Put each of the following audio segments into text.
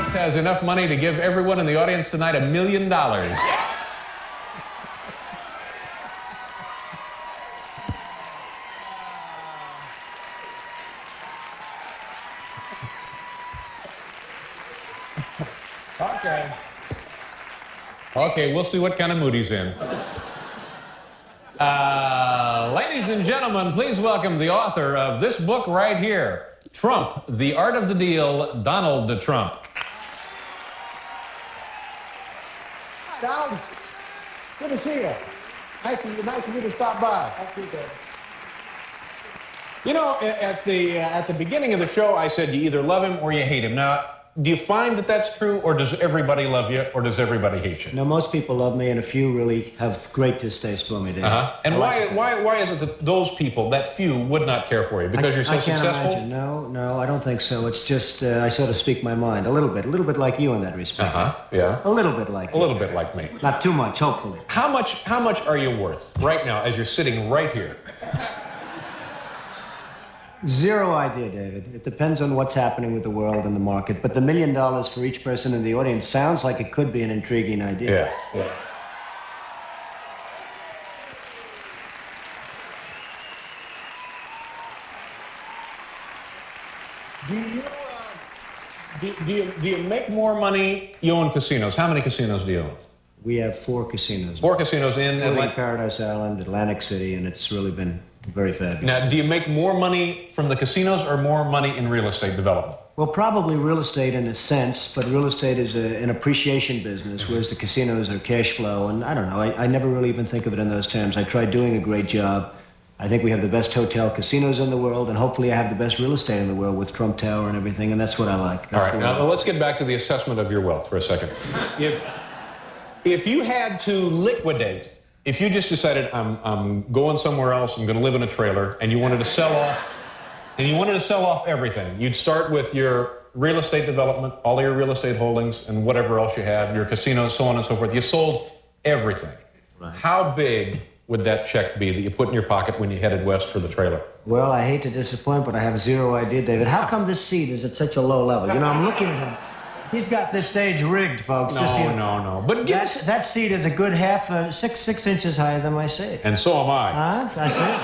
just has enough money to give everyone in the audience tonight $1 million. Okay. Okay, we'll see what kind of mood he's in. Ladies and gentlemen, please welcome the author of this book right here, Trump, The Art of the Deal, Donald Trump. Hi, Donald. Good to see you. Nice of you to stop by. You know, at the beginning of the show, I said you either love him or you hate him. Now, do you find that that's true, or does everybody love you, or does everybody hate you? No, most people love me, and a few really have great distaste for me, Dave. And why is it that those people, that few, would not care for you? Because you're so successful? I can't imagine. No, I don't think so. It's just I sort of speak my mind a little bit like you in that respect. Yeah. A little bit like you. A little bit like me. Not too much, hopefully. How much are you worth right now as you're sitting right here? Zero idea, David. It depends on what's happening with the world and the market. But the $1 million for each person in the audience sounds like it could be an intriguing idea. Yeah. Do you make more money? You own casinos. How many casinos do you own? We have 4 casinos. 4 casinos in Atlanta? Paradise Island, Atlantic City, and it's really been very fabulous. Now, do you make more money from the casinos or more money in real estate development? Well, probably real estate in a sense, but real estate is an appreciation business, whereas the casinos are cash flow, and I don't know, I never really even think of it in those terms. I tried doing a great job. I think we have the best hotel casinos in the world, and hopefully I have the best real estate in the world with Trump Tower and everything, and that's what I like. All right, now let's get back to the assessment of your wealth for a second. If you had to liquidate, if you just decided I'm going somewhere else, I'm going to live in a trailer, and you wanted to sell off, everything, you'd start with your real estate development, all of your real estate holdings, and whatever else you have, your casinos, so on and so forth. You sold everything. Right. How big would that check be that you put in your pocket when you headed west for the trailer? Well, I hate to disappoint, but I have zero idea, David. How come this seat is at such a low level? You know, I'm looking at him. He's got this stage rigged, folks. No. But that seat is a good half, 6 inches higher than my seat. And so am I. Huh? I see.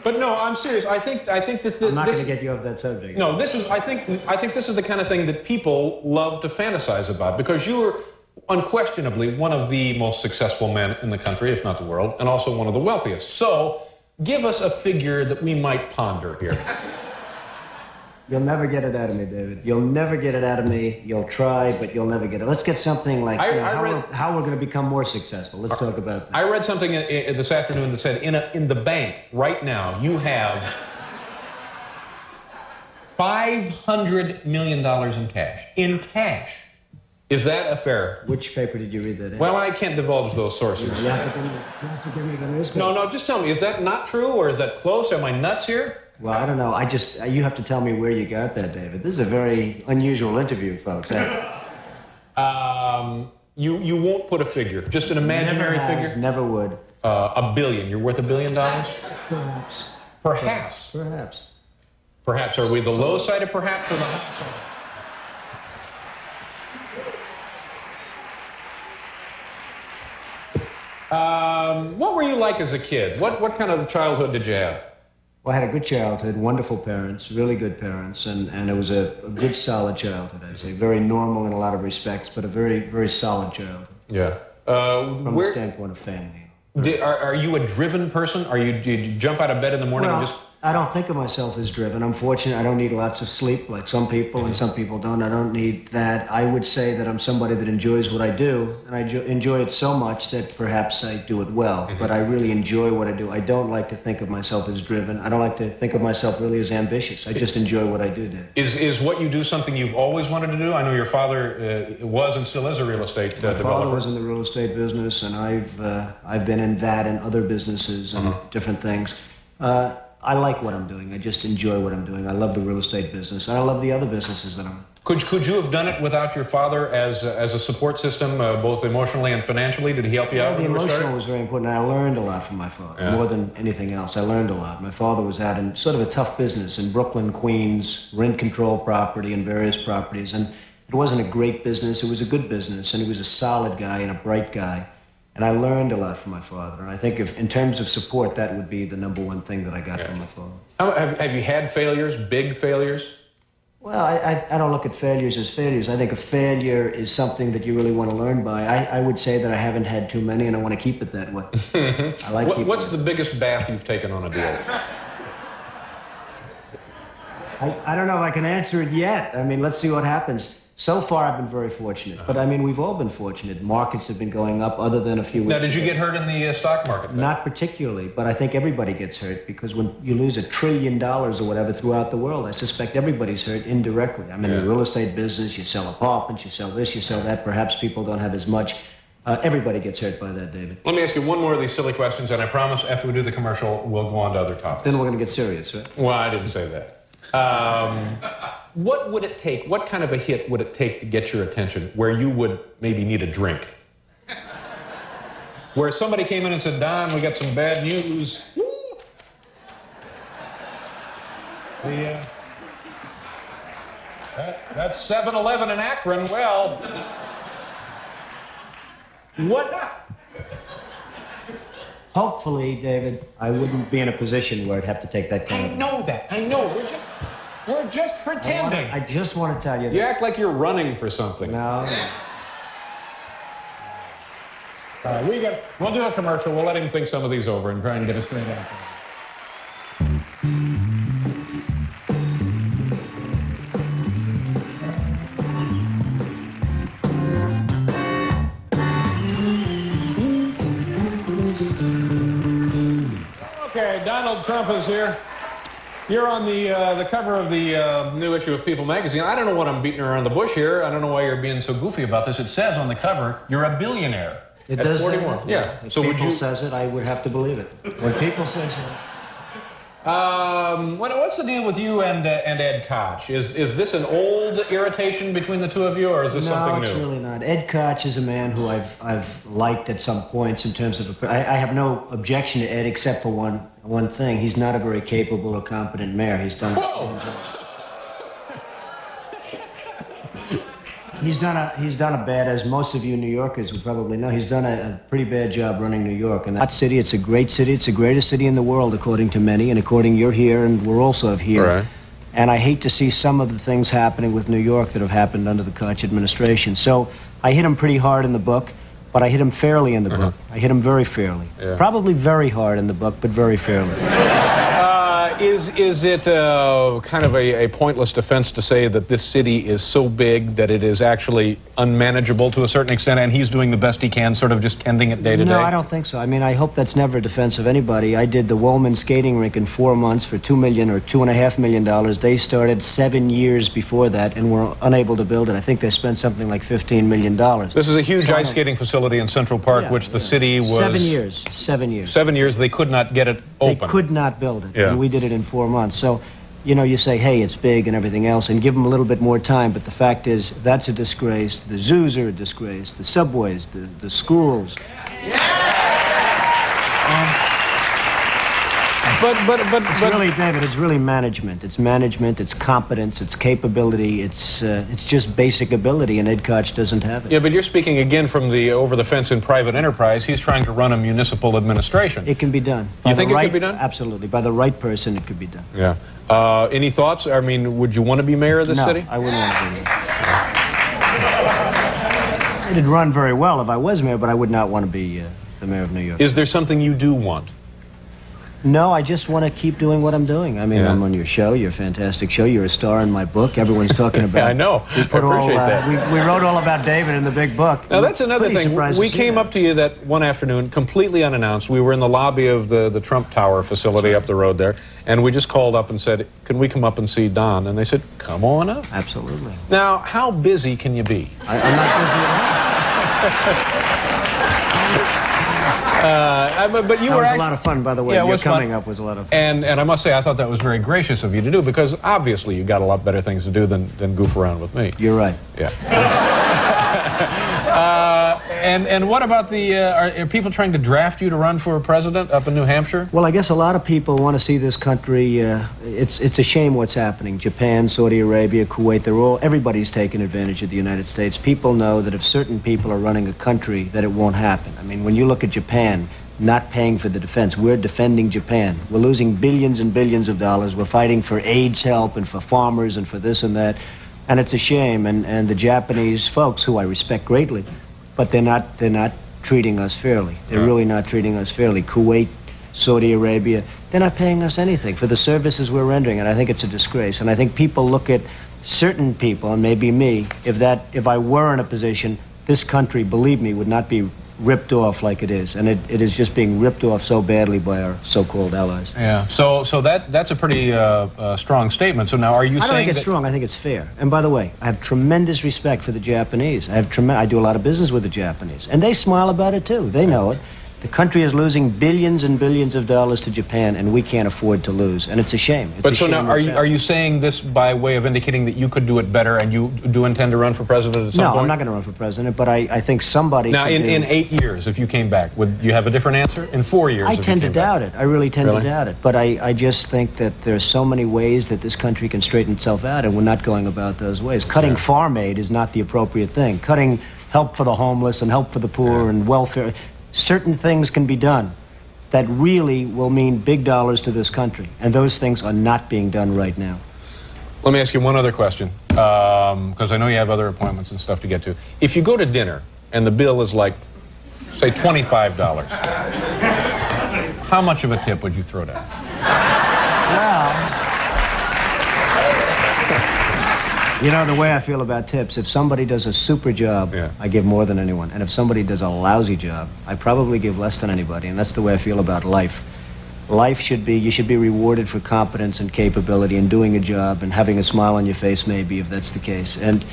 But no, I'm serious. I think that this. I'm not going to get you off that subject. No, this is. I think this is the kind of thing that people love to fantasize about, because you are unquestionably one of the most successful men in the country, if not the world, and also one of the wealthiest. So, give us a figure that we might ponder here. You'll never get it out of me, David. You'll never get it out of me. You'll try, but you'll never get it. Let's get something like how we're going to become more successful. Let's talk about that. I read something this afternoon that said in the bank right now you have $500 million in cash. In cash. Is that a fair? Which paper did you read that in? Well, I can't divulge those sources. You have to give me the newspaper. No, just tell me, is that not true, or is that close? Am I nuts here? Well, I don't know. You have to tell me where you got that, David. This is a very unusual interview, folks. You won't put a figure, just an imaginary figure? Never would. $1 billion. You're worth $1 billion? Perhaps. Perhaps. Perhaps. Perhaps. Are we the low side of perhaps or the high side? What were you like as a kid? What kind of childhood did you have? Well, I had a good childhood, wonderful parents, really good parents, and it was a good, solid childhood, I'd say. Very normal in a lot of respects, but a very, very solid childhood. Yeah. From the standpoint of family. Are you a driven person? Do you jump out of bed in the morning and just... I don't think of myself as driven. I'm fortunate. I don't need lots of sleep like some people, and some people don't. I don't need that. I would say that I'm somebody that enjoys what I do, and I enjoy it so much that perhaps I do it well. But I really enjoy what I do. I don't like to think of myself as driven. I don't like to think of myself really as ambitious. I just enjoy what I do, Dave. Is what you do something you've always wanted to do? I know your father was and still is a real estate developer. My father was in the real estate business, and I've been in that and other businesses and different things. I like what I'm doing. I just enjoy what I'm doing. I love the real estate business. And I love the other businesses that I'm Could you have done it without your father as a support system, both emotionally and financially? Did he help you out? The emotional was very important. I learned a lot from my father, more than anything else. I learned a lot. My father was out in sort of a tough business in Brooklyn, Queens, rent control property and various properties. And it wasn't a great business. It was a good business. And he was a solid guy and a bright guy. And I learned a lot from my father. And I think in terms of support, that would be the #1 thing that I got from my father. Have you had failures, big failures? Well, I don't look at failures as failures. I think a failure is something that you really want to learn by. I would say that I haven't had too many, and I want to keep it that way. I like What's the biggest bath you've taken on a deal? I don't know if I can answer it yet. I mean, let's see what happens. So far, I've been very fortunate. But, I mean, we've all been fortunate. Markets have been going up other than a few weeks Now, did you get hurt in the stock market? Then? Not particularly, but I think everybody gets hurt because when you lose $1 trillion or whatever throughout the world, I suspect everybody's hurt indirectly. I'm in the real estate business. You sell apartments, you sell this, you sell that. Perhaps people don't have as much. Everybody gets hurt by that, David. Let me ask you one more of these silly questions, and I promise after we do the commercial, we'll go on to other topics. Then we're going to get serious, right? Well, I didn't say that. What would it take, what kind of a hit would it take to get your attention where you would maybe need a drink? Where somebody came in and said, Don, we got some bad news. Woo! That's 7-Eleven in Akron. Well, what? Hopefully, David, I wouldn't be in a position where I'd have to take that kind of... I know that. I know. We're just pretending. I just want to tell you that. You act like you're running for something. No. We'll do a commercial. We'll let him think some of these over and try and get a straight answer. Okay, Donald Trump is here. You're on the cover of the new issue of People magazine. I don't know what I'm beating around the bush here. I don't know why you're being so goofy about this. It says on the cover, you're a billionaire. It does 41. Yeah. If people says it, I would have to believe it. When people say so. What's the deal with you and Ed Koch? Is this an old irritation between the two of you, or is this something new? No, it's really not. Ed Koch is a man who I've liked at some points in terms of... I have no objection to Ed except for one thing. He's not a very capable or competent mayor. He's done... He's done a bad, as most of you New Yorkers would probably know, he's done a pretty bad job running New York. And that city, it's a great city. It's the greatest city in the world, according to many, and according you're here, and we're also here. Right. And I hate to see some of the things happening with New York that have happened under the Koch administration. So I hit him pretty hard in the book, but I hit him fairly in the book. I hit him very fairly. Yeah. Probably very hard in the book, but very fairly. Is it kind of a pointless defense to say that this city is so big that it is actually unmanageable to a certain extent, and he's doing the best he can, sort of just tending it day to day? No, I don't think so. I mean, I hope that's never a defense of anybody. I did the Woolman skating rink in 4 months for $2 million or $2.5 million. They started 7 years before that and were unable to build it. I think they spent something like $15 million. This is a huge ice skating facility in Central Park, which the city was... 7 years. 7 years. 7 years, they could not get it open. They could not build it, and we did it in 4 months. So, you know, you say, hey, it's big and everything else, and give them a little bit more time, but the fact is, that's a disgrace. The zoos are a disgrace. The subways, the schools. But really, David, it's really management. It's management, it's competence, it's capability, it's just basic ability, and Ed Koch doesn't have it. Yeah, but you're speaking again from the over-the-fence in private enterprise. He's trying to run a municipal administration. It can be done. You think it could be done? Absolutely. By the right person, it could be done. Yeah. Any thoughts? I mean, would you want to be mayor of this city? No, I wouldn't want to be mayor. It'd run very well if I was mayor, but I would not want to be the mayor of New York. Is there something you do want? No, I just want to keep doing what I'm doing. I mean, I'm on your show, your fantastic show. You're a star in my book. Everyone's talking about I know. I appreciate that. We wrote all about David in the big book. Now, that's another thing. We came up to you that one afternoon, completely unannounced. We were in the lobby of the Trump Tower facility up the road there, and we just called up and said, can we come up and see Don? And they said, come on up. Absolutely. Now, how busy can you be? I'm not busy at all. But you That were was a actually, lot of fun, by the way. Yeah, it Your was fun. coming up was a lot of fun. And I must say, I thought that was very gracious of you to do, because obviously you got a lot better things to do than goof around with me. You're right. Yeah. And what about the, are people trying to draft you to run for president up in New Hampshire? Well, I guess a lot of people want to see this country. It's a shame what's happening. Japan, Saudi Arabia, Kuwait, everybody's taking advantage of the United States. People know that if certain people are running a country, that it won't happen. I mean, when you look at Japan, not paying for the defense, we're defending Japan. We're losing billions and billions of dollars. We're fighting for AIDS help and for farmers and for this and that. And it's a shame. And the Japanese folks, who I respect greatly, but they're not treating us fairly. They're really not treating us fairly. Kuwait, Saudi Arabia, they're not paying us anything for the services we're rendering, and I think it's a disgrace. And I think people look at certain people, and maybe me, if I were in a position, this country, believe me, would not be ripped off like it is. And it is just being ripped off so badly by our so-called allies. Yeah. So that's a pretty strong statement. So now, are you saying I don't think it's that strong. I think it's fair. And by the way, I have tremendous respect for the Japanese. I do a lot of business with the Japanese, and they smile about it too. They know it. The country is losing billions and billions of dollars to Japan, and we can't afford to lose. And it's a shame. But so now, are you saying this by way of indicating that you could do it better, and you do intend to run for president at some point? No, I'm not going to run for president, but I think somebody... Now, in 8 years, if you came back, would you have a different answer? In 4 years, I tend to doubt it. I really tend to doubt it. But I just think that there's so many ways that this country can straighten itself out, and we're not going about those ways. Cutting farm aid is not the appropriate thing. Cutting help for the homeless and help for the poor and welfare... Certain things can be done that really will mean big dollars to this country, and those things are not being done right now. Let me ask you one other question, because I know you have other appointments and stuff to get to. If you go to dinner and the bill is like, say, $25, how much of a tip would you throw down? Well, you know, the way I feel about tips, if somebody does a super job, I give more than anyone. And if somebody does a lousy job, I probably give less than anybody. And that's the way I feel about life. Life should be, you should be rewarded for competence and capability and doing a job and having a smile on your face, maybe, if that's the case. And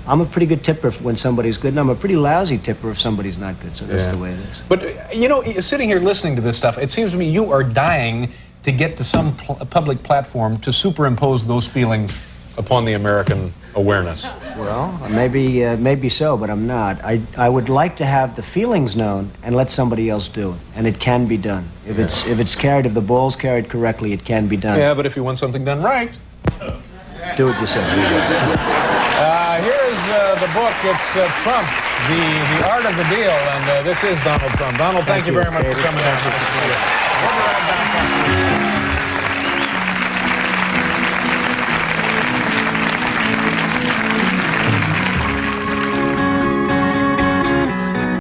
I'm a pretty good tipper when somebody's good, and I'm a pretty lousy tipper if somebody's not good. So that's the way it is. But, you know, sitting here listening to this stuff, it seems to me you are dying to get to some public platform to superimpose those feelings upon the American awareness. Well, maybe so, but I'm not. I would like to have the feelings known and let somebody else do it, and it can be done. If if the ball's carried correctly, it can be done. Yeah, but if you want something done right, do it yourself. Here is the book. It's Trump, the Art of the Deal, and this is Donald Trump. Donald, thank you very much for coming out.